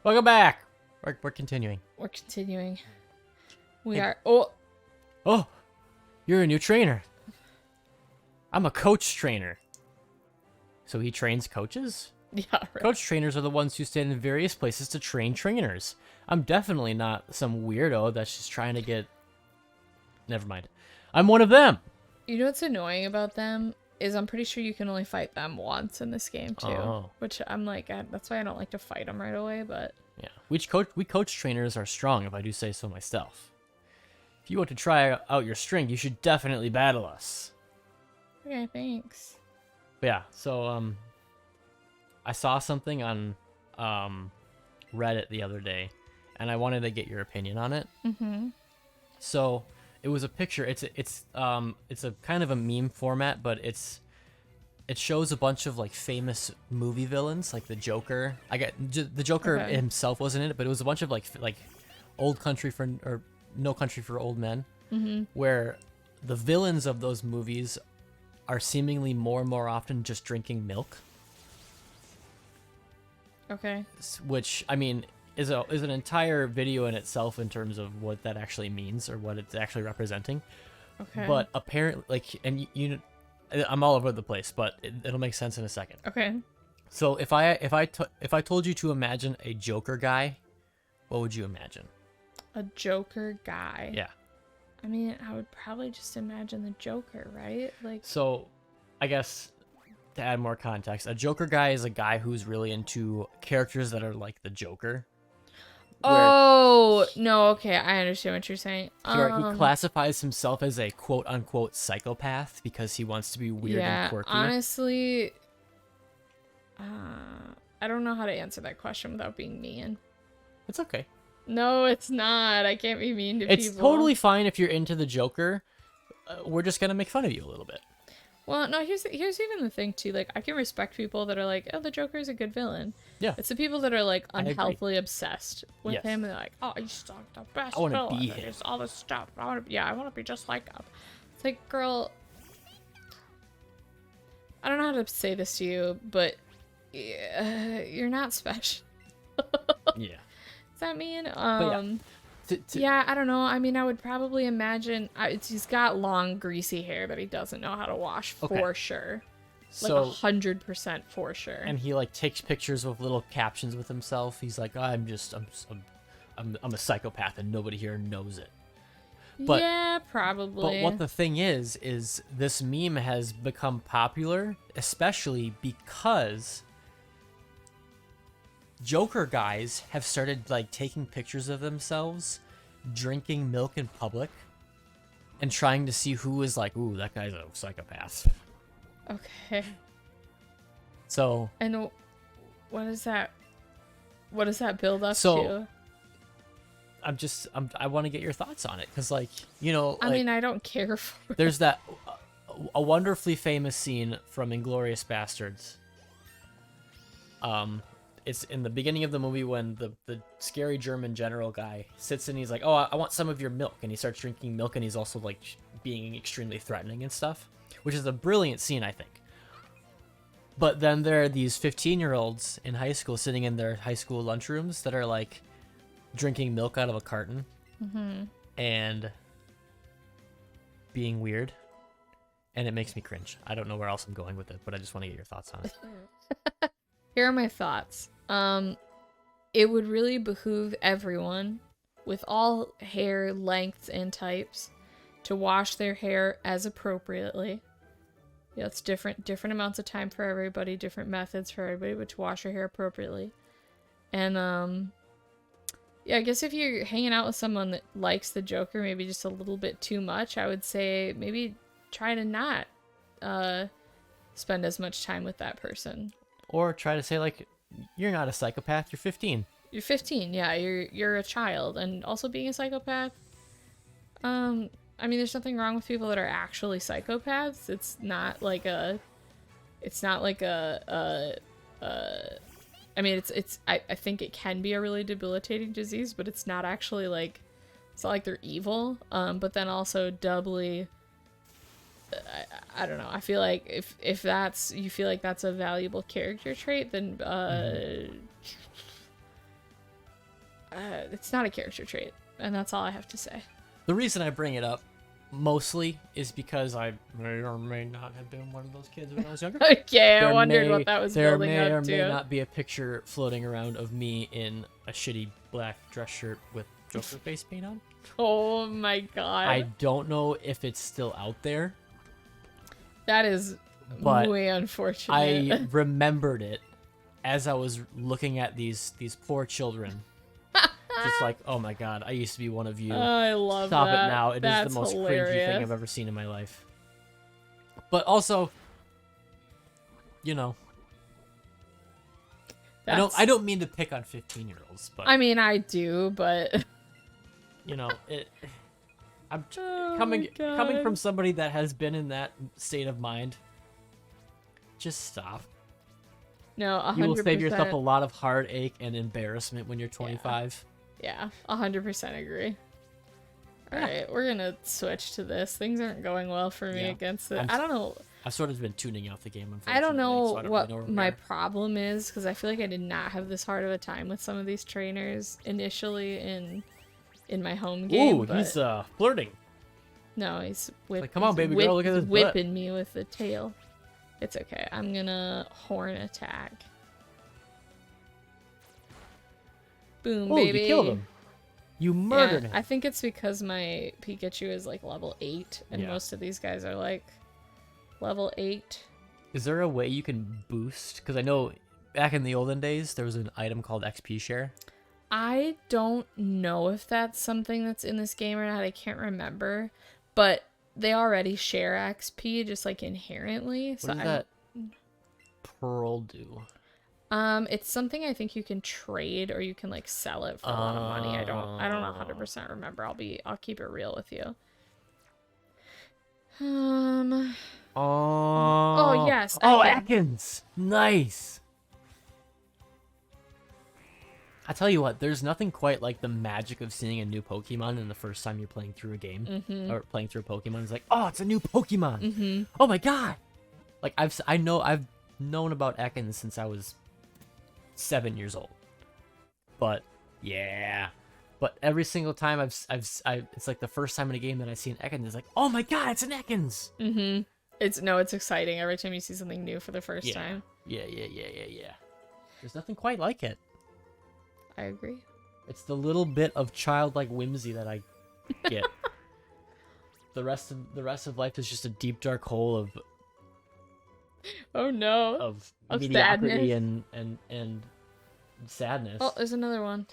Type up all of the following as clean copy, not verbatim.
Welcome back. We're continuing. We're continuing. We Hey. are. Oh, Oh, you're a new trainer. I'm a coach trainer. So he trains coaches? yeah. Right. Coach trainers are the ones who stand in various places to train trainers. I'm definitely not some weirdo that's just trying to get... Never mind. I'm one of them. You know what's annoying about them is I'm pretty sure you can only fight them once in this game too. Oh. Which I'm like, that's why I don't like to fight them right away. But Yeah, we coach trainers are strong, if I do say so myself. If you want to try out your strength, you should definitely battle us. okay, thanks. But yeah, so I saw something on Reddit the other day, and I wanted to get your opinion on it. Mm-hmm. So it was a picture. It's a kind of a meme format, but it shows a bunch of like famous movie villains, like the Joker. The Joker Okay. himself wasn't in it, but it was a bunch of like Old Country for or No Country for Old Men, where the villains of those movies are seemingly more and more often just drinking milk, Okay. which I mean is an entire video in itself in terms of what that actually means or what it's actually representing. Okay. But apparently, like, and I'm all over the place, but it'll make sense in a second. Okay. So if I told you to imagine a Joker guy, what would you imagine? A Joker guy. Yeah. I mean, I would probably just imagine the Joker, right? Like. So, I guess to add more context, a Joker guy is a guy who's really into characters that are like the Joker. Oh no. Okay, I understand what you're saying. He classifies himself as a quote unquote psychopath because he wants to be weird and quirky. Honestly, I don't know how to answer that question without being mean. It's okay. No, it's not. I can't be mean to people. It's totally fine if you're into the Joker. We're just gonna make fun of you a little bit. Well, no, here's even the thing too. Like, I can respect people that are like, oh, the Joker's a good villain. Yeah. It's the people that are like I agree. unhealthily obsessed with Yes. him, and they're like, oh, he's like the best I wanna villain. be and him. just all this stuff. I want to be just like him. It's like, girl, I don't know how to say this to you, but you're not special. Yeah. Does that mean? Yeah, I don't know. I mean, I would probably imagine he's got long, greasy hair that he doesn't know how to wash for sure. Like so 100% for sure. and he like takes pictures with little captions with himself. He's like, I'm a psychopath and nobody here knows it. But yeah, probably. But what the thing is this meme has become popular, especially because Joker guys have started like taking pictures of themselves drinking milk in public and trying to see who is like, ooh, that guy's a psychopath. Okay. So And what is that? What does that build up So, to? I want to get your thoughts on it because, like, you know, I like, mean, I don't care for it. there's that a wonderfully famous scene from Inglourious Bastards. It's in the beginning of the movie when the scary German general guy sits and he's like, oh, I want some of your milk, and he starts drinking milk, and he's also like being extremely threatening and stuff, which is a brilliant scene, I think. But then there are these 15-year-olds in high school sitting in their high school lunchrooms that are like drinking milk out of a carton and being weird, and it makes me cringe. I don't know where else I'm going with it, but I just want to get your thoughts on it. Here are my thoughts. It would really behoove everyone with all hair lengths and types to wash their hair as appropriately. Yeah, it's different amounts of time for everybody, different methods for everybody, but to wash your hair appropriately. And yeah, I guess if you're hanging out with someone that likes the Joker maybe just a little bit too much, I would say maybe try to not spend as much time with that person. Or try to say, like, you're not a psychopath, you're 15. You're 15, yeah, you're a child. And also being a psychopath, I mean, there's nothing wrong with people that are actually psychopaths. It's not like a I mean, I think it can be a really debilitating disease, but it's not actually like, it's not like they're evil. But then also doubly, I don't know. I feel like if that's, you feel like that's a valuable character trait, then it's not a character trait, and that's all I have to say. The reason I bring it up mostly is because I may or may not have been one of those kids when I was younger. Okay, I wondered what that was building There may up or to. may not be a picture floating around of me in a shitty black dress shirt with Joker face paint on. Oh my god. I don't know if it's still out there. That is But way unfortunate. I remembered it as I was looking at these poor children. Just like, oh my god, I used to be one of you. I love Stop that. it now. It That's is the most hilarious. cringy thing I've ever seen in my life. But also, you know, I don't mean to pick on 15-year-olds, but I mean, I do, but you know, I'm Oh coming my God. coming from somebody that has been in that state of mind. Just stop. no, 100%. You will save yourself a lot of heartache and embarrassment when you're 25. Yeah, 100% agree. All Yeah. right, we're gonna switch to this. Things aren't going well for me Yeah. against it. I'm I don't know. I've sort of been tuning out the game. I don't know unfortunately, so I don't what really know where we my are. problem is because I feel like I did not have this hard of a time with some of these trainers initially in my home game. Ooh, but he's flirting. no, he's Like, come on, baby girl, look at this butt. whipping me with the tail. It's okay. I'm gonna horn attack. Boom, Oh, baby. you killed him. You murdered Yeah, him. I think it's because my Pikachu is like level 8, and Yeah. most of these guys are like level 8. Is there a way you can boost? Because I know back in the olden days, there was an item called XP share. I don't know if that's something that's in this game or not. I can't remember. But they already share XP just like inherently. What So does that pearl do? it's something I think you can trade or you can like sell it for a lot of money. I don't 100% remember. I'll keep it real with you. Oh, yes, Oh, Ekans. Ekans. Nice. I tell you what, there's nothing quite like the magic of seeing a new Pokemon in the first time you're playing through a game or playing through a Pokemon. It's like, oh, it's a new Pokemon. Oh my god! Like I've known about Ekans since I was 7 years old. But yeah, but every single time it's like the first time in a game that I see an Ekans, it's like, oh my god, it's an Ekans. It's exciting every time you see something new for the first Yeah. time. Yeah. There's nothing quite like it. I agree. It's the little bit of childlike whimsy that I get. the rest of life is just a deep dark hole Oh no. of Of mediocrity sadness. and sadness. Oh, there's another one.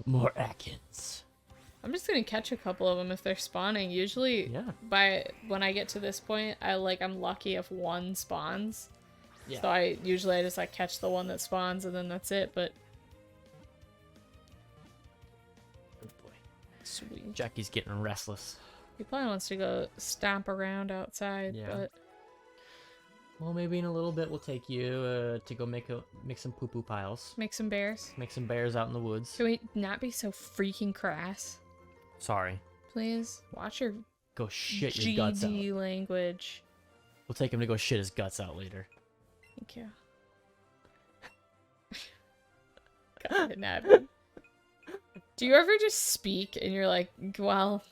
More Ekans. I'm just gonna catch a couple of them if they're spawning. Usually, Yeah. when I get to this point, I'm lucky if one spawns. Yeah. So I just like catch the one that spawns and then that's it. But Oh boy. sweet. Jackie's getting restless. He probably wants to go stomp around outside. Yeah. But Well, maybe in a little bit we'll take you to go make some poo-poo piles. make some bears. Make some bears out in the woods. Can we not be so freaking crass, Sorry. please? Watch your Go shit your guts out. GD language. We'll take him to go shit his guts out later. Thank you. God, Nab. Do you ever just speak and you're like, well,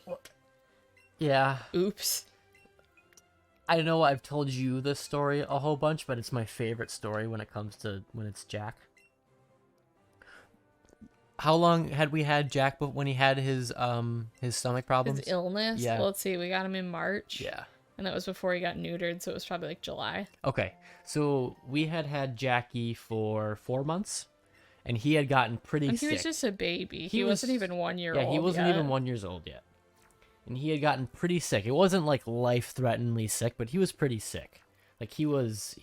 Yeah. oops? I know I've told you this story a whole bunch, but it's my favorite story when it's Jack. How long had we had Jack when he had his stomach problems? His illness? Yeah. Well, let's see. We got him in March. Yeah. And that was before he got neutered, so it was probably like July. Okay. So we had Jackie for 4 months, and he had gotten pretty And sick. he was just a baby. He He wasn't was- even 1 year Yeah, old. he wasn't yet. even 1 year old yet. And he had gotten pretty sick. It wasn't like life-threateningly sick, but he was pretty sick. Like he was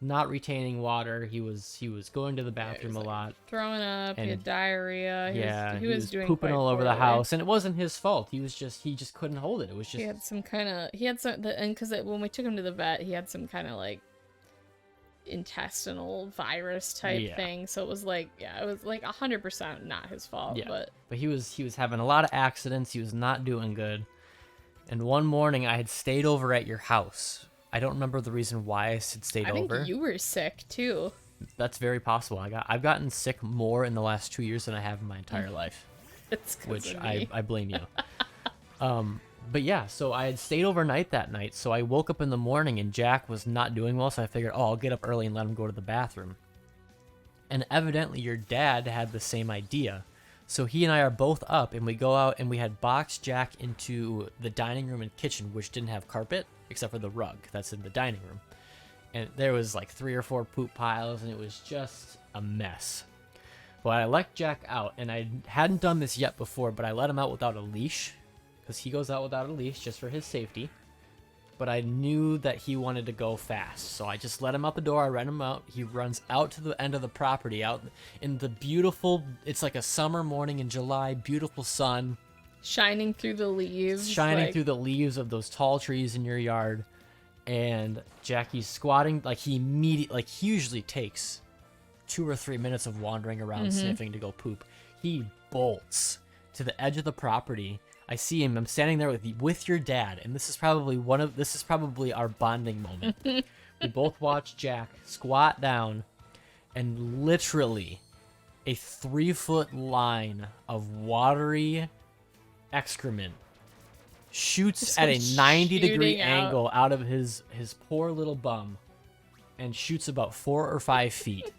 not retaining water. He was going to the bathroom a like, lot. Throwing up, he And- had diarrhea. He was doing pooping quite all over the poorly. house, and it wasn't his fault. He just couldn't hold it. It was just He had some and because when we took him to the vet, he had some kind of like intestinal virus type thing. So it was like 100% not his fault. Yeah. But he was having a lot of accidents. He was not doing good. And one morning I had stayed over at your house. I don't remember the reason why I had stayed I think over. you were sick too. That's very possible. I've gotten sick more in the last 2 years than I have in my entire life, It's 'cause which of me. I blame you. But yeah, so I had stayed overnight that night, so I woke up in the morning and Jack was not doing well, so I figured, oh, I'll get up early and let him go to the bathroom. And evidently your dad had the same idea. So he and I are both up, and we go out and we had boxed Jack into the dining room and kitchen, which didn't have carpet except for the rug that's in the dining room. And there was like 3 or 4 poop piles, and it was just a mess. Well, I let Jack out, and I hadn't done this yet before, but I let him out without a leash, because he goes out without a leash just for his safety. But I knew that he wanted to go fast, so I just let him out the door. I ran him out. He runs out to the end of the property, out in the beautiful, it's like a summer morning in July, beautiful sun, Shining through the leaves. shining through the leaves of those tall trees in your yard. And Jackie's squatting, like he usually takes 2 or 3 minutes of wandering around sniffing to go poop. He bolts to the edge of the property. I see him. I'm standing there with your dad, and this is probably our bonding moment. We both watch Jack squat down, and literally a 3-foot line of watery excrement shoots at a 90-degree angle out of his poor little bum, and shoots about 4 or 5 feet.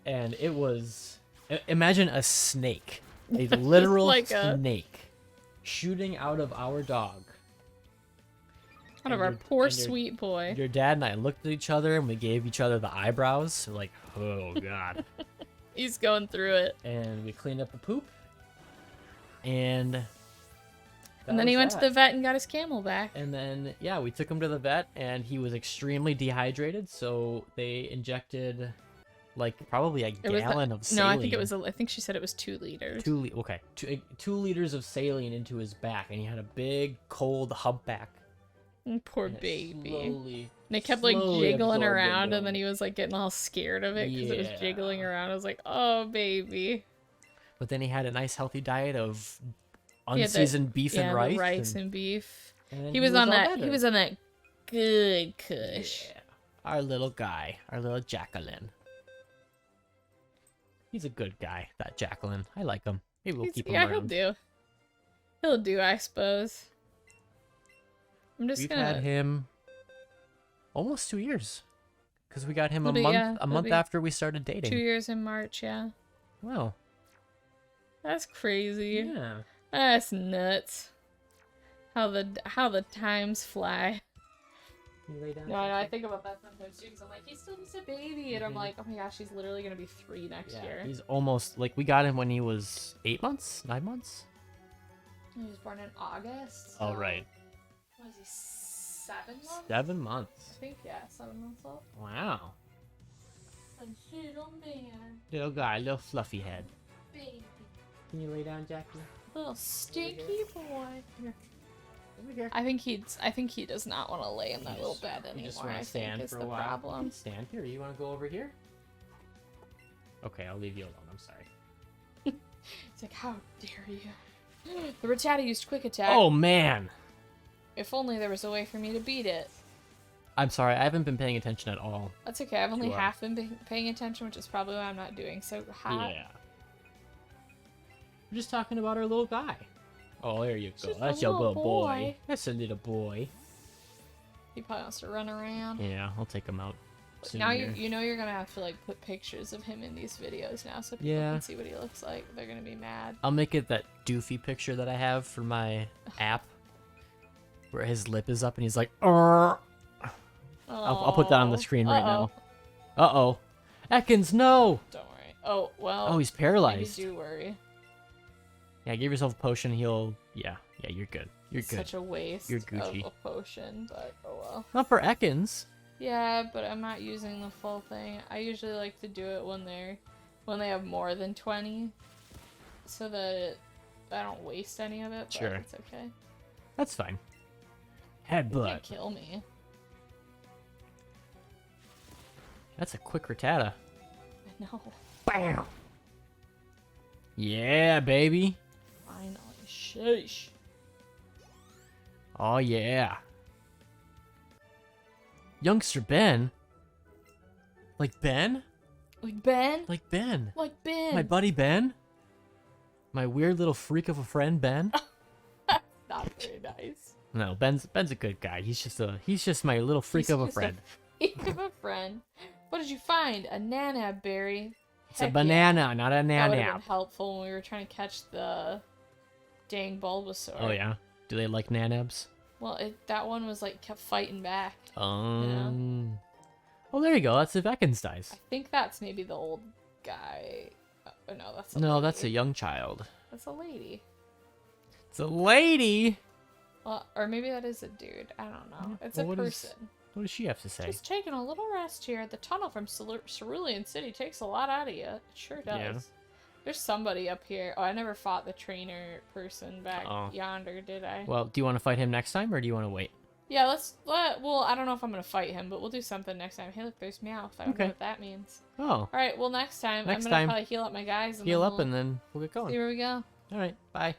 And it was, imagine a snake, a literal like snake, shooting out of our dog. Out of our poor sweet boy. Your dad and I looked at each other, and we gave each other the eyebrows. We're like, oh god. He's going through it. And we cleaned up the poop, and then he went to the vet and got his camel back. And then, yeah, we took him to the vet, and he was extremely dehydrated, so they injected, like, probably a gallon of saline. No, I think it was, I think she said it was 2 liters. 2 liters of saline into his back, and he had a big, cold humpback. Poor baby. Slowly, And they kept, like, jiggling absorbed around, into and then him. he was, like, getting all scared of it because it was Yeah. jiggling around. I was like, oh, baby. But then he had a nice, healthy diet of He had unseasoned beef the and rice. rice and beef. and then He was on all that. better. He was on that good kush. Yeah. Our little guy, our little Jacqueline. He's a good guy, that Jacqueline. I like him. Maybe we'll keep him Yeah, around. he'll do, I suppose. I'm just We've gonna. had him almost 2 years, because we got him It'll be- a month after we started dating. 2 years in March, yeah. Wow. That's crazy. Yeah. That's nuts. How the times fly. You lay down. No, I think about that sometimes too, because I'm like, he's still just a baby, and I'm like, oh my gosh, he's literally gonna be 3 next year. He's almost like, we got him when he was 8 months, 9 months. He was born in August. Oh so- right, Was he 7 months? 7 months. I think, yeah, 7 months old. Wow. A little man, Little guy, little fluffy head. baby, Can you lay down, Jackie? little stinky boy. Over here. I think he does not want to lay in that little bed anymore. You just want I to think stand is for the a while. You problem. can stand here. You want to go over here? Okay, I'll leave you alone. I'm sorry. It's like, how dare you? The Rattata used quick attack. Oh man. If only there was a way for me to beat it. I'm sorry. I haven't been paying attention at all. That's okay. I've only You are. half been paying attention, which is probably why I'm not doing so hot. Yeah. We're just talking about our little guy. Oh, there you go. Just a That's your little little boy. boy. That's a little boy. He probably wants to run around. Yeah, I'll take him out soon. Now here. you know you're gonna have to like put pictures of him in these videos now, so people Yeah. can see what he looks like. They're gonna be mad. I'll make it that doofy picture that I have for my app, where his lip is up and he's like, "Arr." I'll put that on the screen right now. Uh-oh. Ekans, no! Don't worry. Oh well. Oh, he's maybe paralyzed. do worry. Yeah, give yourself a potion. Yeah, you're good. You're good. Such a waste You're of Gucci. a potion, but oh well. Not for Ekans. Yeah, but I'm not using the full thing. I usually like to do it when they have more than 20, so that I don't waste any of it. But Sure. it's okay. That's fine. You Headbutt. can't kill me. That's a quick Rattata. I know. Bam! Yeah, baby. Finally, sheesh. Oh, yeah. Youngster Ben? Like Ben? Like Ben? Like Ben. Like Ben. My buddy Ben? My weird little freak of a friend Ben? Not very nice. No, Ben's a good guy. He's just my little freak of a friend. Freak of a friend. What did you find? A nanab berry. It's a banana, not a That would have been nanap. helpful when we were trying to catch the dang Bulbasaur. Oh yeah. Do they like nanabs? Well, that one was like kept fighting back. Oh, there you go. That's the Veckensteins. I think that's maybe the old guy. Oh, no, that's a No, lady. that's a young child. That's a lady. It's a lady. Well, or maybe that is a dude. I don't know. It's a Well, person. What does she have to say? Just taking a little rest here. The tunnel from Cerulean City takes a lot out of you. It sure does. Yeah. There's somebody up here. Oh, I never fought the trainer person back Oh. yonder, did I? Well, do you want to fight him next time, or do you want to wait? Yeah, well, I don't know if I'm gonna fight him, but we'll do something next time. Hey, look, there's Meowth. I don't know Okay. what that means. Oh, Alright, well, next time, Next I'm gonna time, probably heal up my guys. And heal then up, we'll and then we'll get going. see where we go. All right, bye.